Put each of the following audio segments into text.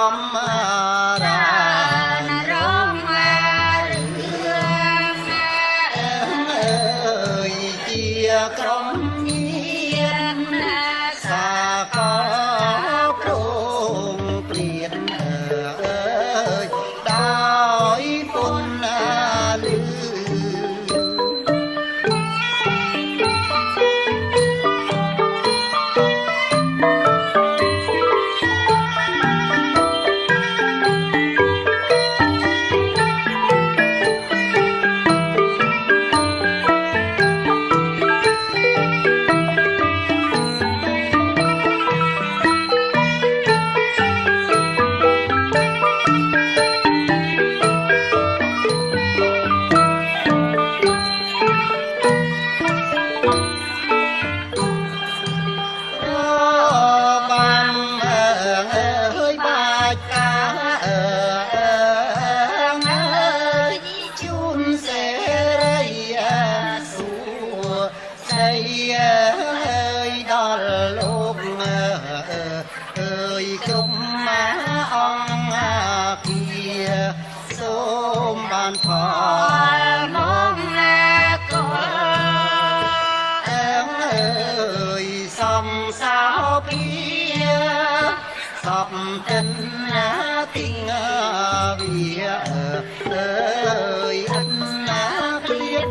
mong ra rong ơi chia công nhiên xa có trùng pliệt ơi đói quân lư ơi đó lúc ơi chúng má ông kia xôm bàn thọ mong em ơi xong sao kia sọc tình tình vía ơi anh biết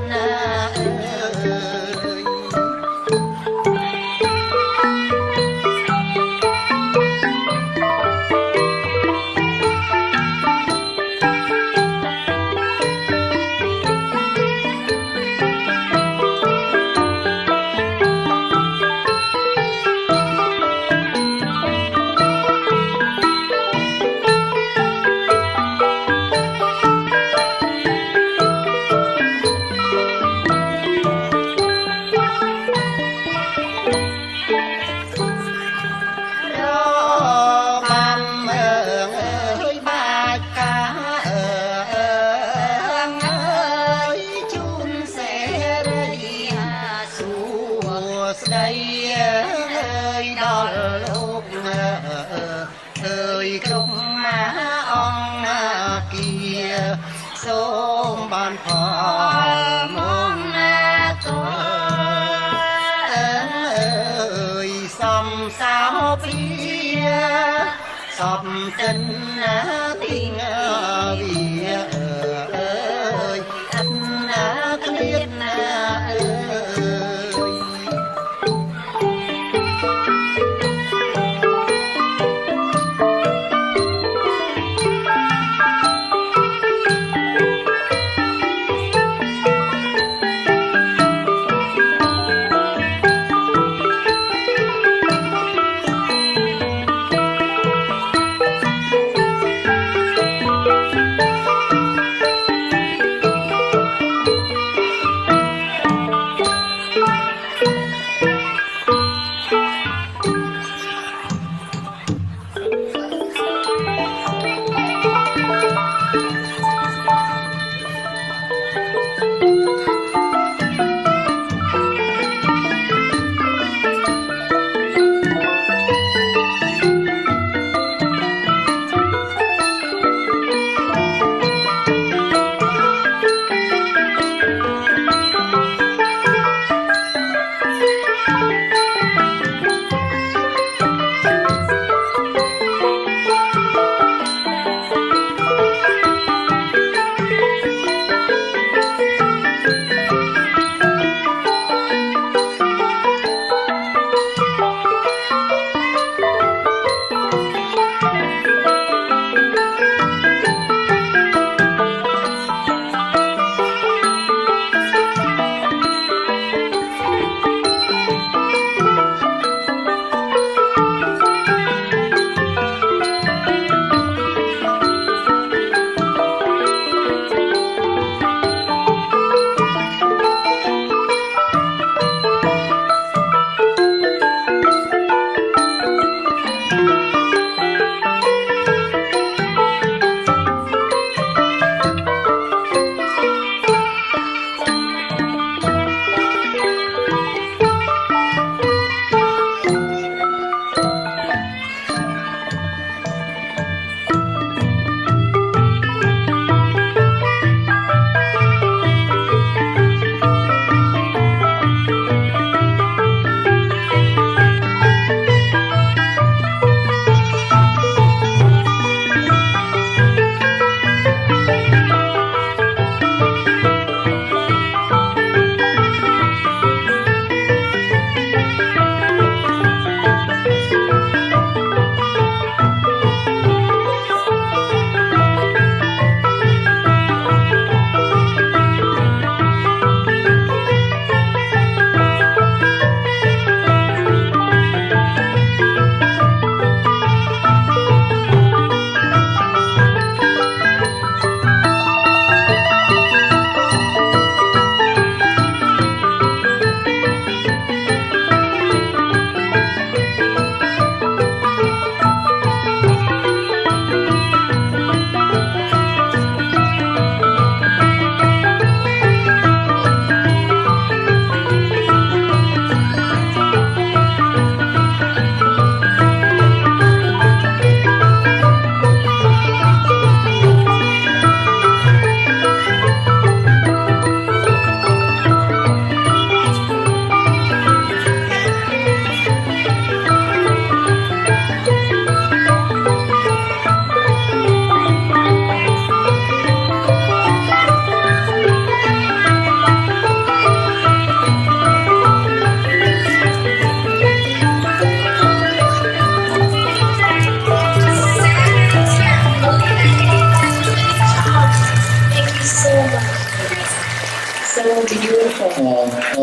ข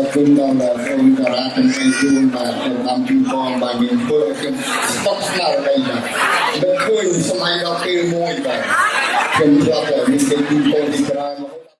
อบคุณน้องและองค์การเป็นไอจูนมาเป็นทำพิมพ์ฟองบางอย่างเพื่อเป็นสต็อกสนาอะไรอย่างเป็นคุยสมัยเราคือมวยกันเป็นว่าแต่มีเป็นพิมพ์ฟองที่กลาง